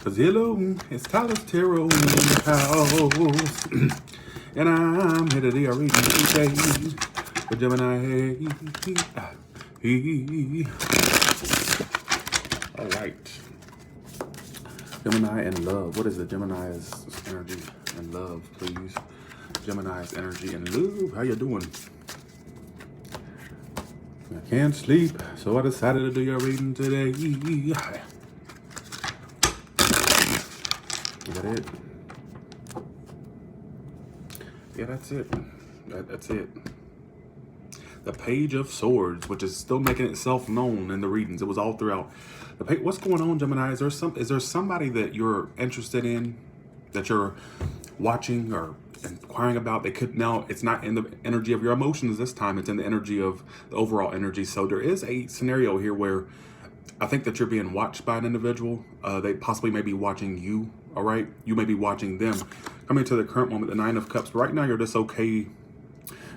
Cause hello, it's Tyler's Tarot in the house. And I'm here today reading today for Gemini. All right. Gemini and love. What is the Gemini's energy and love, please? Gemini's energy and love. How you doing? I can't sleep, so I decided to do your reading today. Is that it? Yeah, that's it. That's it. The Page of Swords, which is still making itself known in the readings. It was all throughout the page. What's going on, Gemini? Is there somebody that you're interested in, that you're watching or inquiring about? They could now. It's not in the energy of your emotions this time. It's in the energy of the overall energy. So there is a scenario here where I think that you're being watched by an individual. They possibly may be watching you. All right, you may be watching them. Coming to the current moment, the Nine of Cups. Right now, you're just okay.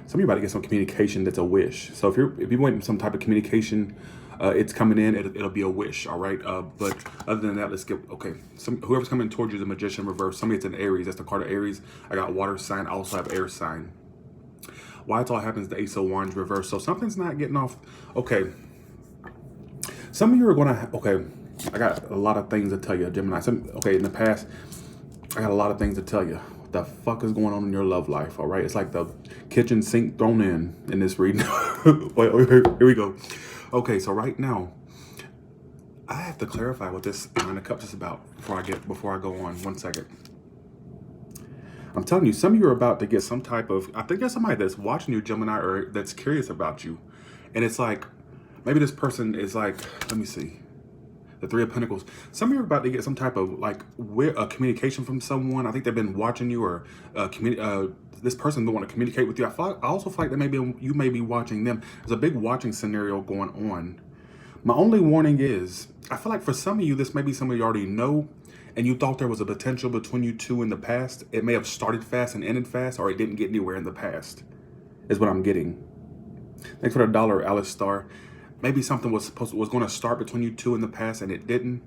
Some of you about to get some communication that's a wish. So if you want some type of communication, it's coming in. It'll be a wish. All right. But other than that, let's get okay. Whoever's coming towards you, the Magician reverse. Somebody it's an Aries. That's the card of Aries. I got water sign. I also have air sign. Why it all happens? The Ace of Wands reverse. So something's not getting off. Okay. Some of you are gonna. Okay. I got a lot of things to tell you, Gemini. Okay, in the past, I got a lot of things to tell you. What the fuck is going on in your love life, all right? It's like the kitchen sink thrown in this reading. Wait, here we go. Okay, so right now, I have to clarify what this Nine of Cups is about before I go on. 1 second. I'm telling you, some of you are about to get some type of, I think there's somebody that's watching you, Gemini, or that's curious about you. And it's like, maybe this person is like, let me see. The Three of Pentacles. Some of you are about to get some type of like communication from someone. I think they've been watching you, or this person don't want to communicate with you. I also feel like you may be watching them. There's a big watching scenario going on. My only warning is, I feel like for some of you, this may be somebody you already know, and you thought there was a potential between you two in the past. It may have started fast and ended fast, or it didn't get anywhere in the past, is what I'm getting. Thanks for the $1, Alice Star. Maybe something was going to start between you two in the past and it didn't.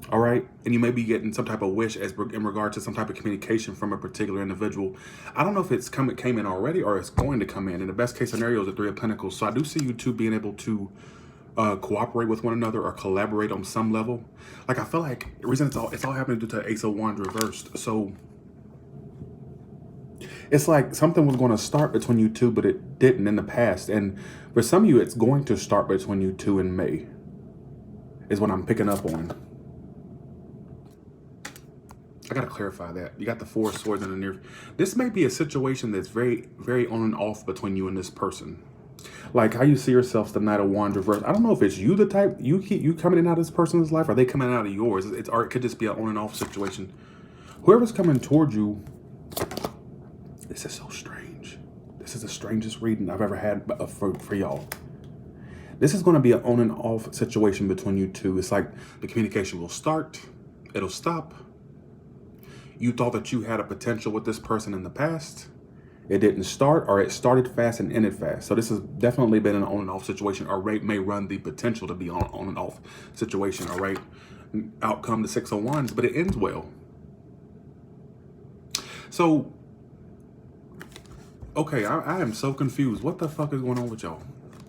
All right. And you may be getting some type of wish in regard to some type of communication from a particular individual. I don't know if came in already or it's going to come in. In the best case scenario is the Three of Pentacles. So I do see you two being able to cooperate with one another or collaborate on some level. Like, I feel like the reason it's all happening due to Ace of Wands reversed. So it's like something was going to start between you two, but it didn't in the past. And for some of you, it's going to start between you two in May, is what I'm picking up on. I got to clarify that. You got the Four of Swords in the near. This may be a situation that's very, very on and off between you and this person. Like how you see yourselves, the Knight of Wands reverse. I don't know if it's you, the type, you coming in and out of this person's life, or are they coming out of yours? Or it could just be an on and off situation. Whoever's coming towards you, this is so strange. This is the strangest reading I've ever had for y'all. This is going to be an on and off situation between you two. It's like the communication will start, it'll stop. You thought that you had a potential with this person in the past. It didn't start, or it started fast and ended fast. So this has definitely been an on and off situation, or may run the potential to be on and off situation. All right. Outcome, the Six of Wands, but it ends well. So, okay, I am so confused. What the fuck is going on with y'all?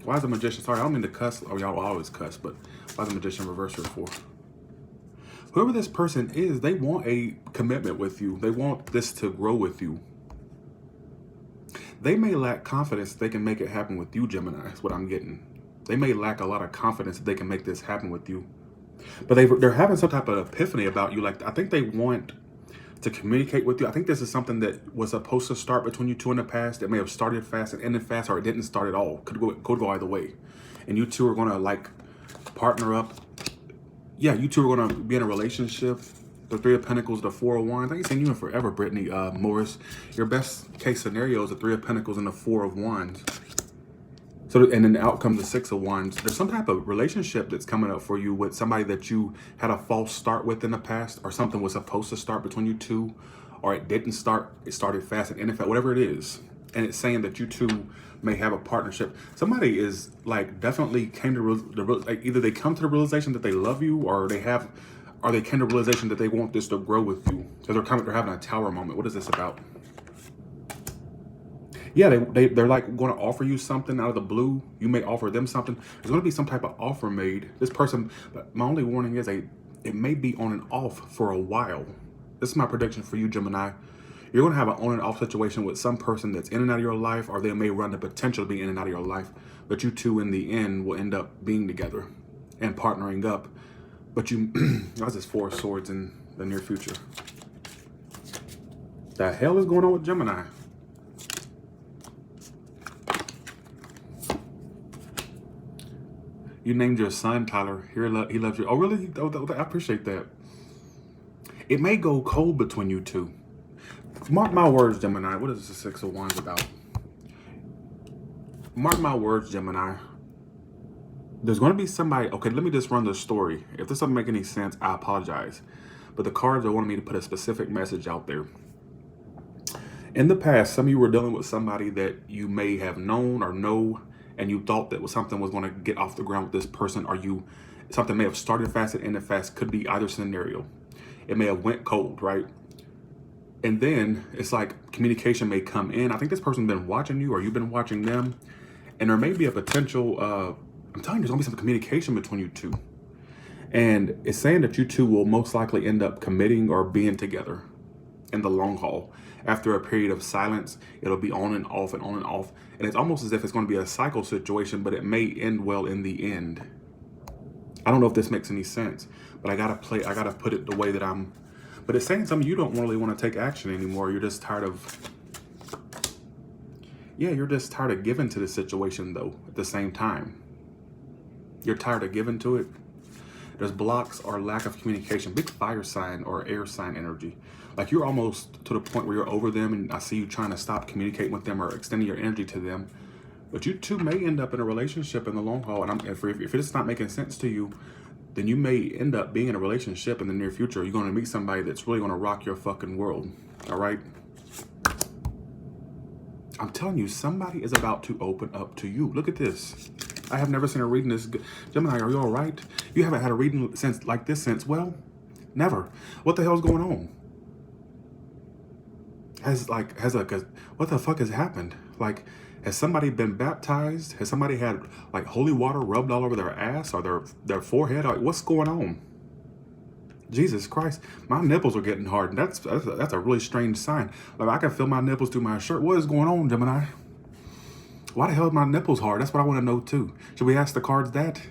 Why is the Magician? Sorry, I don't mean to cuss. Oh, y'all always cuss, but why is the Magician reverse here for? Whoever this person is, they want a commitment with you. They want this to grow with you. They may lack confidence that they can make it happen with you, Gemini, is what I'm getting. They may lack a lot of confidence that they can make this happen with you. But they're having some type of epiphany about you. Like, I think they want to communicate with you. I think this is something that was supposed to start between you two in the past. It may have started fast and ended fast, or it didn't start at all. Could go either way. And you two are going to like partner up. Yeah, you two are going to be in a relationship. The Three of Pentacles, the Four of Wands. I ain't seen you in forever, Brittany Morris. Your best case scenario is the Three of Pentacles and the Four of Wands. So, and then out comes the Six of Wands. There's some type of relationship that's coming up for you with somebody that you had a false start with in the past, or something was supposed to start between you two, or it didn't start. It started fast and ended fast, whatever it is. And it's saying that you two may have a partnership. Somebody is like definitely came to like either they come to the realization that they love you, or they have Are they came to realization that they want this to grow with you? Because they're having a tower moment. What is this about? Yeah, they're like going to offer you something out of the blue. You may offer them something. There's going to be some type of offer made. This person, but my only warning is it may be on and off for a while. This is my prediction for you, Gemini. You're going to have an on and off situation with some person that's in and out of your life, or they may run the potential to be in and out of your life. But you two in the end will end up being together and partnering up. But you, that's just 4 of Swords in the near future. The hell is going on with Gemini? You named your son Tyler. He loves you. Oh, really? I appreciate that. It may go cold between you two. Mark my words, Gemini. What is the 6 of Wands about? Mark my words, Gemini. There's going to be somebody. Okay, let me just run the story. If this doesn't make any sense, I apologize. But the cards are wanting me to put a specific message out there. In the past, some of you were dealing with somebody that you may have known or know, and you thought that something was going to get off the ground with this person, or something may have started fast and ended fast. Could be either scenario. It may have went cold, right? And then it's like communication may come in. I think this person's been watching you, or you've been watching them, and there may be a potential, I'm telling you, there's gonna be some communication between you two. And it's saying that you two will most likely end up committing or being together in the long haul. After a period of silence, it'll be on and off and on and off. And it's almost as if it's going to be a cycle situation, but it may end well in the end. I don't know if this makes any sense, but I gotta put it the way that but it's saying something you don't really want to take action anymore. You're just tired of, you're just tired of giving to the situation though, at the same time. You're tired of giving to it. There's blocks or lack of communication. Big fire sign or air sign energy. Like you're almost to the point where you're over them, and I see you trying to stop communicating with them or extending your energy to them. But you two may end up in a relationship in the long haul. And if it's not making sense to you, then you may end up being in a relationship in the near future. You're going to meet somebody that's really going to rock your fucking world. All right? I'm telling you, somebody is about to open up to you. Look at this. I have never seen a reading this good. Gemini, are you all right? You haven't had a reading like this since, well, never. What the hell's going on? What the fuck has happened? Like, has somebody been baptized? Has somebody had like holy water rubbed all over their ass or their forehead? Like, what's going on? Jesus Christ, my nipples are getting hard. And that's a really strange sign. Like, I can feel my nipples through my shirt. What is going on, Gemini? Why the hell are my nipples hard? That's what I want to know too. Should we ask the cards that?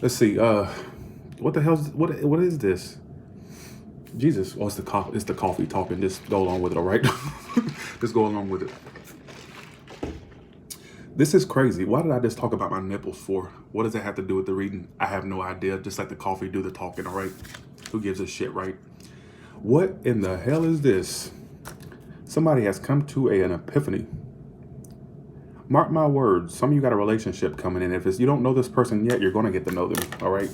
Let's see. What the hell's what is this? Jesus, well, it's the coffee talking. Just go along with it, all right? Just go along with it. This is crazy. Why did I just talk about my nipples for? What does that have to do with the reading? I have no idea. Just let the coffee do the talking, all right? Who gives a shit, right? What in the hell is this? Somebody has come to an epiphany. Mark my words. Some of you got a relationship coming in. If you don't know this person yet, you're going to get to know them, all right?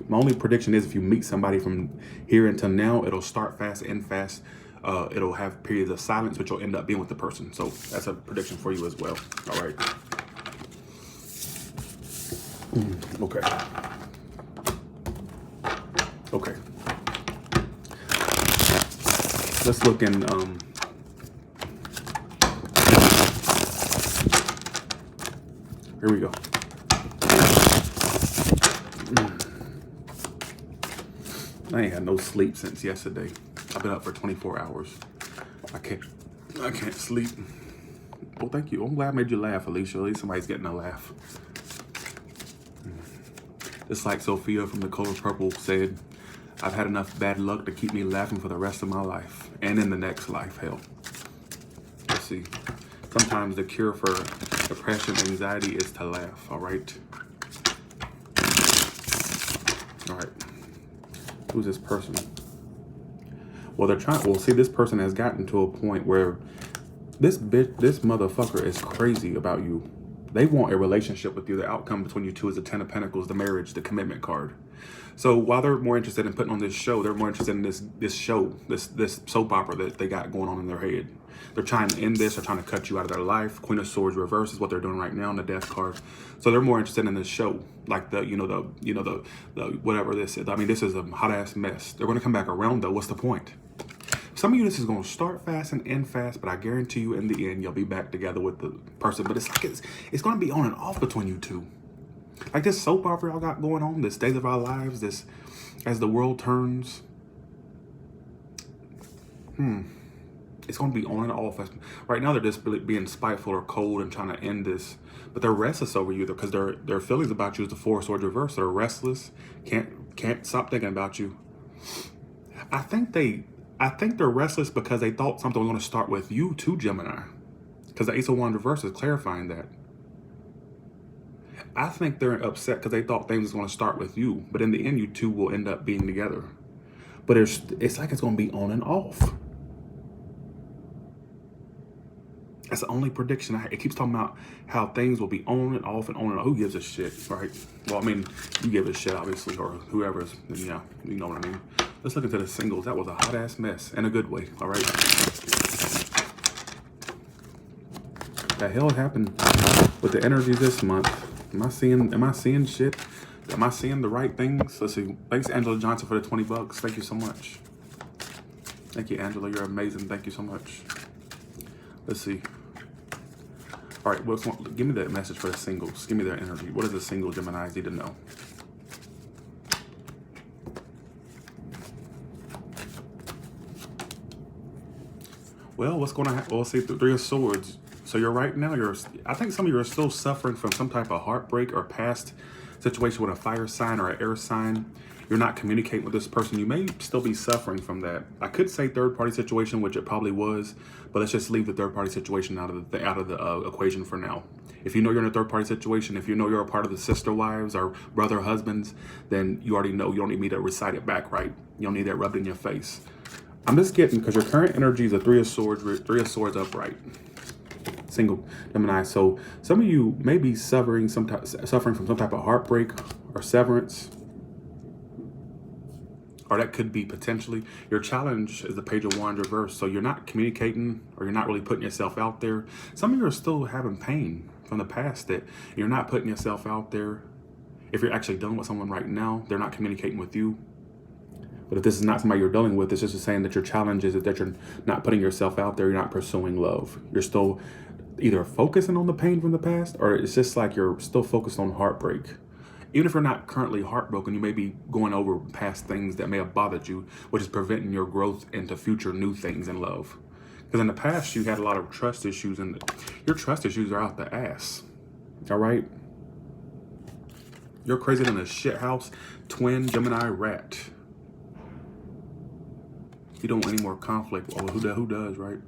My only prediction is if you meet somebody from here until now, it'll start fast, end fast. It'll have periods of silence, but you'll end up being with the person. So that's a prediction for you as well. All right. Okay. Okay. Let's look in. Here we go. I ain't had no sleep since yesterday. I've been up for 24 hours. I can't sleep. Well, thank you. I'm glad I made you laugh, Alicia. At least somebody's getting a laugh. Just like Sophia from The Color Purple said, I've had enough bad luck to keep me laughing for the rest of my life. And in the next life, hell. Let's see. Sometimes the cure for depression, anxiety is to laugh, all right? All right. Who's this person? Well, see, this person has gotten to a point where this motherfucker is crazy about you. They want a relationship with you. The outcome between you two is the Ten of Pentacles, the marriage, the commitment card. So while they're more interested in putting on this show, they're more interested in this show, this soap opera that they got going on in their head. They're trying to end this. They're trying to cut you out of their life. Queen of Swords reverse is what they're doing right now in the Death card. So they're more interested in this show, like the whatever this is. I mean, this is a hot ass mess. They're going to come back around though. What's the point? Some of you, this is going to start fast and end fast, but I guarantee you in the end, you'll be back together with the person. But it's like it's going to be on and off between you two. Like this soap opera y'all got going on, this Days of Our Lives, this As the World Turns. It's going to be on and off. Right now, they're just being spiteful or cold and trying to end this. But they're restless over you because their feelings about you is the Four of Swords reverse. They're restless, can't stop thinking about you. I think they're restless because they thought something was going to start with you too, Gemini. Because the Ace of Wands reverse is clarifying that. I think they're upset because they thought things was going to start with you. But in the end, you two will end up being together. But it's like it's going to be on and off. That's the only prediction. It keeps talking about how things will be on and off and on and off. Who gives a shit, right? Well, I mean, you give a shit, obviously, or whoever's, yeah, you know what I mean. Let's look into the singles. That was a hot-ass mess in a good way, all right? The hell happened with the energy this month? Am I seeing shit? Am I seeing the right things? Let's see. Thanks, Angela Johnson, for the 20 bucks. Thank you so much. Thank you, Angela. You're amazing. Thank you so much. Let's see. All right, give me that message for the singles. Give me their energy. What does the single Geminis need to know? Well, what's going to happen? Well, see, the Three of Swords. So you're right now, I think some of you are still suffering from some type of heartbreak or past situation with a fire sign or an air sign. You're not communicating with this person. You may still be suffering from that. I could say third-party situation, which it probably was, but let's just leave the third-party situation out of the equation for now. If you know you're in a third-party situation, if you know you're a part of the sister wives or brother husbands, then you already know. You don't need me to recite it back, right? You don't need that rubbed in your face. I'm just getting, because your current energy is a Three of Swords upright. Single Gemini. So some of you may be suffering from some type of heartbreak or severance. Or that could be potentially. Your challenge is the Page of Wands reverse. So you're not communicating or you're not really putting yourself out there. Some of you are still having pain from the past that you're not putting yourself out there. If you're actually dealing with someone right now, they're not communicating with you. But if this is not somebody you're dealing with, it's just saying that your challenge is that you're not putting yourself out there. You're not pursuing love. You're still either focusing on the pain from the past, or it's just like you're still focused on heartbreak. Even if you're not currently heartbroken, you may be going over past things that may have bothered you, which is preventing your growth into future new things in love. Because in the past, you had a lot of trust issues, and your trust issues are out the ass. All right? You're crazy than a shit house twin Gemini rat. You don't want any more conflict. Well, who does, right?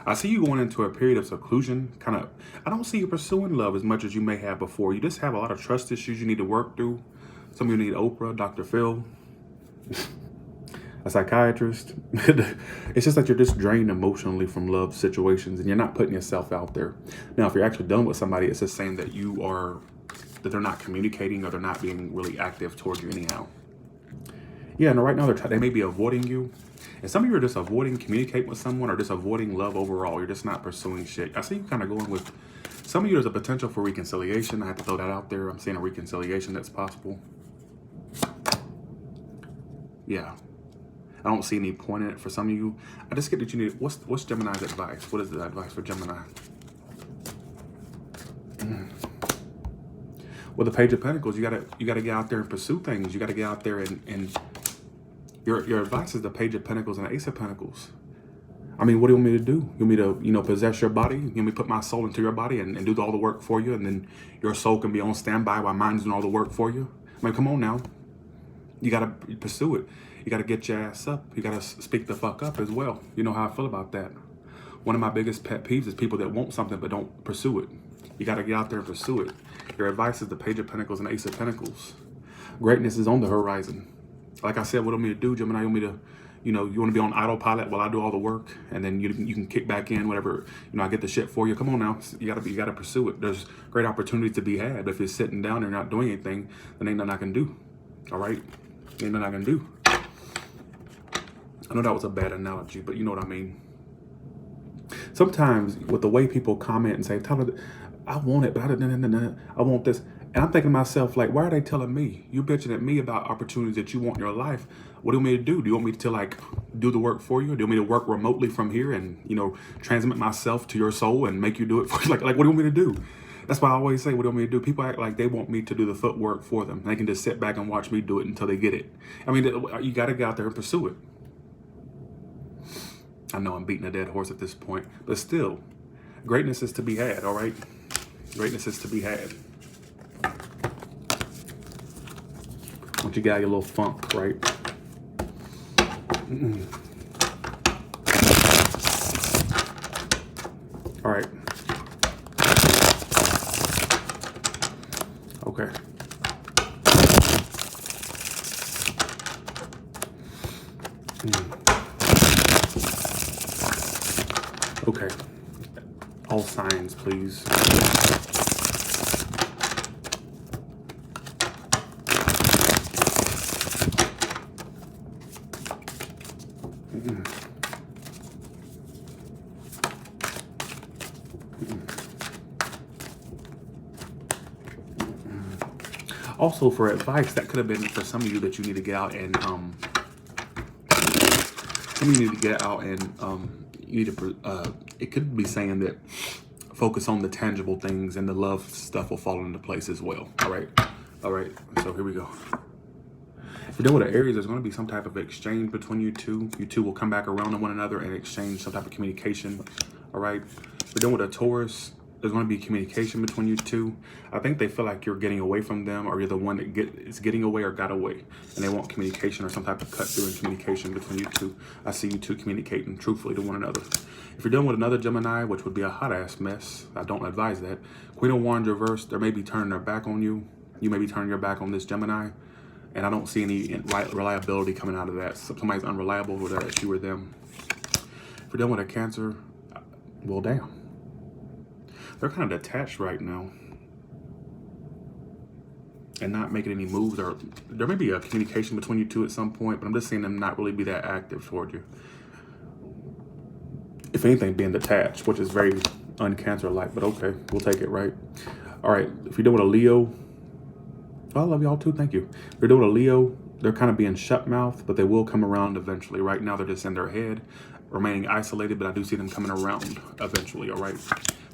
I see you going into a period of seclusion. I don't see you pursuing love as much as you may have before. You just have a lot of trust issues you need to work through. Some of you need Oprah, Dr. Phil, a psychiatrist. It's just like you're just drained emotionally from love situations and you're not putting yourself out there. Now, if you're actually dealing with somebody, it's just saying that that they're not communicating or they're not being really active towards you anyhow. Yeah, and right now they may be avoiding you. And some of you are just avoiding communicating with someone or just avoiding love overall. You're just not pursuing shit. I see you kind of going with, some of you there's a potential for reconciliation. I have to throw that out there. I'm seeing a reconciliation that's possible. Yeah. I don't see any point in it for some of you. I just get that you need, what's Gemini's advice? What is the advice for Gemini? Well, the Page of Pentacles, you gotta get out there and pursue things. You gotta get out there and your advice is the Page of Pentacles and the Ace of Pentacles. I mean, what do you want me to do? You want me to, possess your body? You want me to put my soul into your body and do all the work for you, and then your soul can be on standby while mine's doing all the work for you? I mean, come on now. You gotta pursue it. You gotta get your ass up. You gotta speak the fuck up as well. You know how I feel about that. One of my biggest pet peeves is people that want something but don't pursue it. You gotta get out there and pursue it. Your advice is the Page of Pentacles and Ace of Pentacles. Greatness is on the horizon. Like I said, what do you want me to do, Gemini? You want you know, you want to be on autopilot while I do all the work, and then you can kick back in whatever, you know, I get the shit for you. Come on now, you gotta pursue it. There's great opportunities to be had. But if you're sitting down and not doing anything, then ain't nothing I can do. All right, ain't nothing I can do. I know that was a bad analogy, but you know what I mean. Sometimes with the way people comment and say, "Tyler, I want it, but I want this," and I'm thinking to myself, like, why are they telling me? You bitching at me about opportunities that you want in your life. What do you want me to do? Do you want me to like do the work for you? Do you want me to work remotely from here and, you know, transmit myself to your soul and make you do it for you? Like what do you want me to do? That's why I always say, what do you want me to do? People act like they want me to do the footwork for them. They can just sit back and watch me do it until they get it. I mean, you got to get out there and pursue it. I know I'm beating a dead horse at this point, but still, greatness is to be had, all right? Greatness is to be had. Once you got your little funk, right? All right. Okay. Okay. All signs, please. Also, for advice, that could have been for some of you that you need to get out and some of you need to get out and you need to. It could be saying that focus on the tangible things and the love stuff will fall into place as well. All right, all right. So here we go. If you're dealing with an Aries, there's going to be some type of exchange between you two. You two will come back around to one another and exchange some type of communication. All right. If you're dealing with a Taurus, there's going to be communication between you two. I think they feel like you're getting away from them, or you're the one that is getting away or got away, and they want communication or some type of cut through in communication between you two. I see you two communicating truthfully to one another. If you're dealing with another Gemini, which would be a hot ass mess, I don't advise that. Queen of Wands reversed, they may be turning their back on you. You may be turning your back on this Gemini, and I don't see any reliability coming out of that. Somebody's unreliable, whether it's you or them. If you're dealing with a Cancer, well, damn. They're kind of detached right now and not making any moves, or there may be a communication between you two at some point, but I'm just seeing them not really be that active toward you. If anything, being detached, which is very un-Cancer-like, but okay, we'll take it, right? All right, if you're dealing with a Leo, I love y'all too, thank you. If you're dealing with a Leo, they're kind of being shut mouth, but they will come around eventually. Right now, they're just in their head, remaining isolated, but I do see them coming around eventually, all right?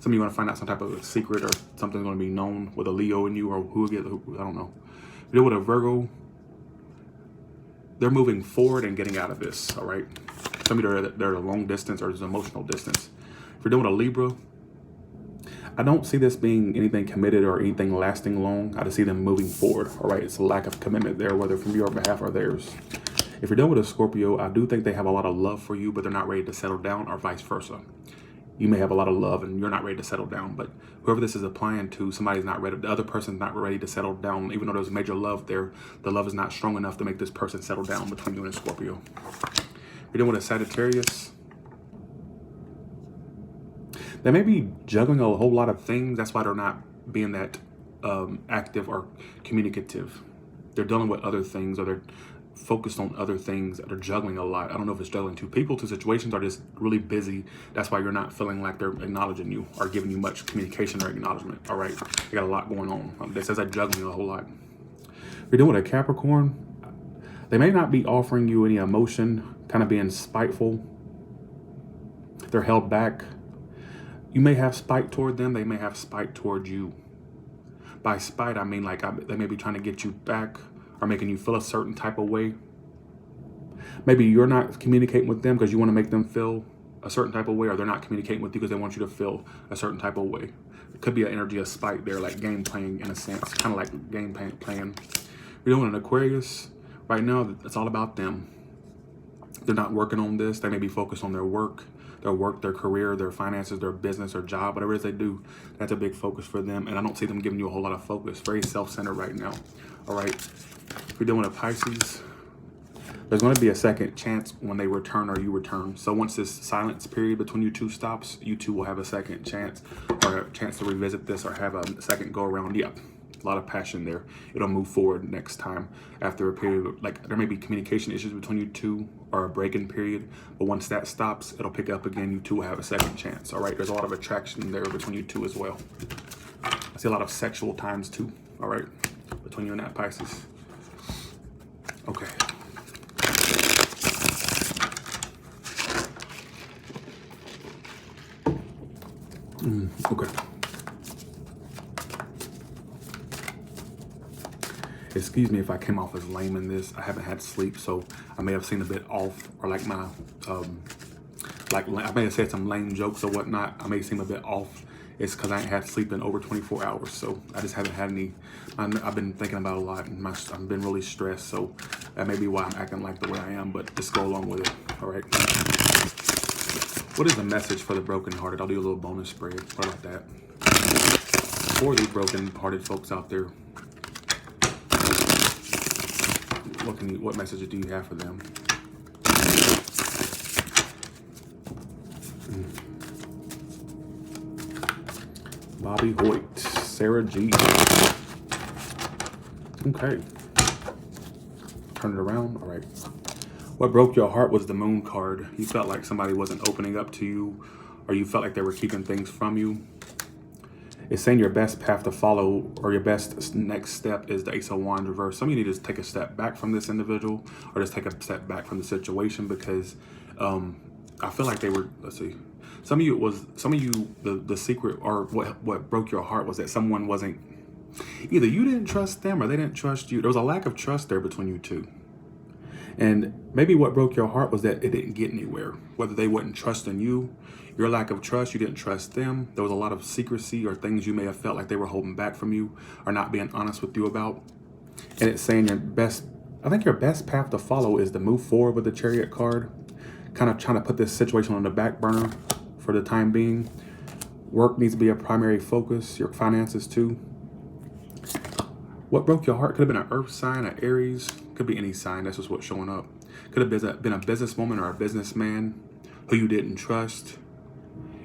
Some of you are going to find out some type of secret or something's going to be known with a Leo in you, or who I don't know. If you're with a Virgo, they're moving forward and getting out of this, all right? Some of you they're at a long distance or there's emotional distance. If you're doing a Libra, I don't see this being anything committed or anything lasting long. I just see them moving forward, all right? It's a lack of commitment there, whether from your behalf or theirs. If you're dealing with a Scorpio, I do think they have a lot of love for you, but they're not ready to settle down, or vice versa. You may have a lot of love and you're not ready to settle down, but whoever this is applying to, somebody's not ready. The other person's not ready to settle down. Even though there's major love there, the love is not strong enough to make this person settle down between you and a Scorpio. You're dealing with a Sagittarius. They may be juggling a whole lot of things. That's why they're not being that active or communicative. They're dealing with other things, or they're focused on other things that are juggling a lot. I don't know if it's juggling two people, two situations, are just really busy. That's why you're not feeling like they're acknowledging you or giving you much communication or acknowledgement. All right, you got a lot going on. It says that juggling a whole lot. If you're doing a Capricorn, they may not be offering you any emotion, kind of being spiteful. They're held back. You may have spite toward them. They may have spite toward you. By spite, I mean like they may be trying to get you back, or making you feel a certain type of way. Maybe you're not communicating with them because you want to make them feel a certain type of way, or they're not communicating with you because they want you to feel a certain type of way. It could be an energy of spite there, like game playing in a sense, kind of like game playing. You're doing an Aquarius right now. It's all about them. They're not working on this. They may be focused on their work, their career, their finances, their business, their job, whatever it is they do. That's a big focus for them. And I don't see them giving you a whole lot of focus. Very self-centered right now. All right. If you're dealing with a Pisces, There's going to be a second chance when they return or you return. So once this silence period between you two stops, you two will have a second chance or a chance to revisit this or have a second go around. Yeah, a lot of passion there. It'll move forward next time after a period of, like, there may be communication issues between you two or a break-in period, but once that stops, it'll pick up again. You two will have a second chance. All right, there's a lot of attraction there between you two as well. I see a lot of sexual times too. All right, between you and that Pisces. Okay. Okay. Excuse me if I came off as lame in this. I haven't had sleep, so I may have seemed a bit off, or like my, like I may have said some lame jokes or whatnot. I may seem a bit off. It's because I ain't had sleep in over 24 hours, so I just haven't had any. I've been thinking about a lot, and I've been really stressed, so that may be why I'm acting like the way I am. But just go along with it. All right. What is the message for the brokenhearted? I'll do a little bonus spread. What about that? For the broken-hearted folks out there, what message do you have for them? Bobby Hoyt, Sarah G. Okay. Turn it around. All right. What broke your heart was the Moon card. You felt like somebody wasn't opening up to you, or you felt like they were keeping things from you. It's saying your best path to follow, or your best next step, is the Ace of Wands reverse. Some of you need to take a step back from this individual, or just take a step back from the situation, because I feel like they were, let's see. Some of you, the secret, or what broke your heart was that someone wasn't, either you didn't trust them or they didn't trust you. There was a lack of trust there between you two. And maybe what broke your heart was that it didn't get anywhere. Whether they wouldn't trust in you, your lack of trust, you didn't trust them. There was a lot of secrecy or things you may have felt like they were holding back from you or not being honest with you about. And it's saying I think your best path to follow is to move forward with the Chariot card. Kind of trying to put this situation on the back burner for the time being. Work needs to be a primary focus, your finances too. What broke your heart could have been an earth sign, an Aries, could be any sign. That's just what's showing up. Could have been a businesswoman or a businessman who you didn't trust.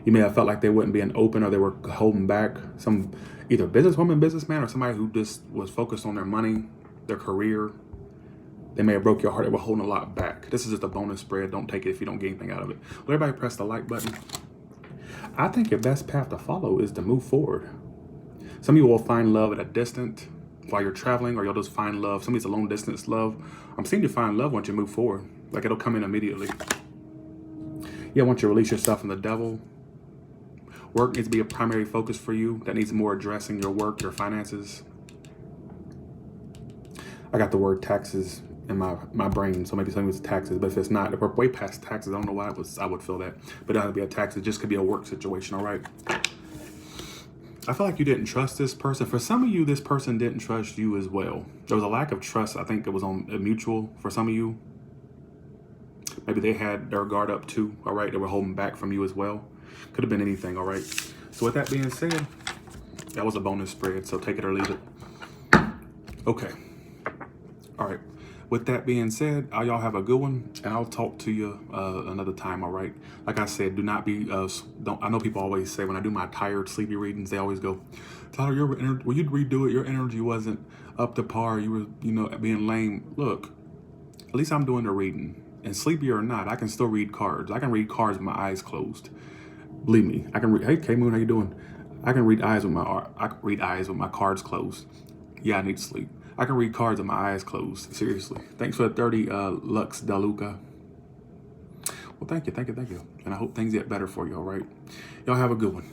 You may have felt like they wouldn't be open, or they were holding back. Some either businesswoman, businessman, or somebody who just was focused on their money, their career. They may have broke your heart. They were holding a lot back. This is just a bonus spread. Don't take it if you don't get anything out of it. Will everybody press the like button? I think your best path to follow is to move forward. Some of you will find love at a distance while you're traveling, or you'll just find love. Some of it's a long distance love. I'm seeing you find love once you move forward. Like it'll come in immediately. Yeah, once you release yourself from the devil. Work needs to be a primary focus for you. That needs more addressing, your work, your finances. I got the word taxes in my brain, so maybe something was taxes, but if it's not, if we're way past taxes, I don't know why I would feel that. But it doesn't have to be a tax, it just could be a work situation, all right? I feel like you didn't trust this person. For some of you, this person didn't trust you as well. There was a lack of trust. I think it was on a mutual for some of you. Maybe they had their guard up too, all right? They were holding back from you as well. Could have been anything, all right? So with that being said, that was a bonus spread, so take it or leave it. Okay. All right. With that being said, y'all have a good one, and I'll talk to you another time, all right? Like I said, do not be, I know people always say when I do my tired, sleepy readings, they always go, Tyler, when you redo it, your energy wasn't up to par. You were, being lame. Look, at least I'm doing the reading. And sleepy or not, I can still read cards. I can read cards with my eyes closed. Believe me, I can read. Hey, K-Moon, how you doing? I can read eyes with my cards closed. Yeah, I need to sleep. I can read cards with my eyes closed. Seriously. Thanks for the 30 Lux Daluca. Well, thank you. And I hope things get better for you, all right? Y'all have a good one.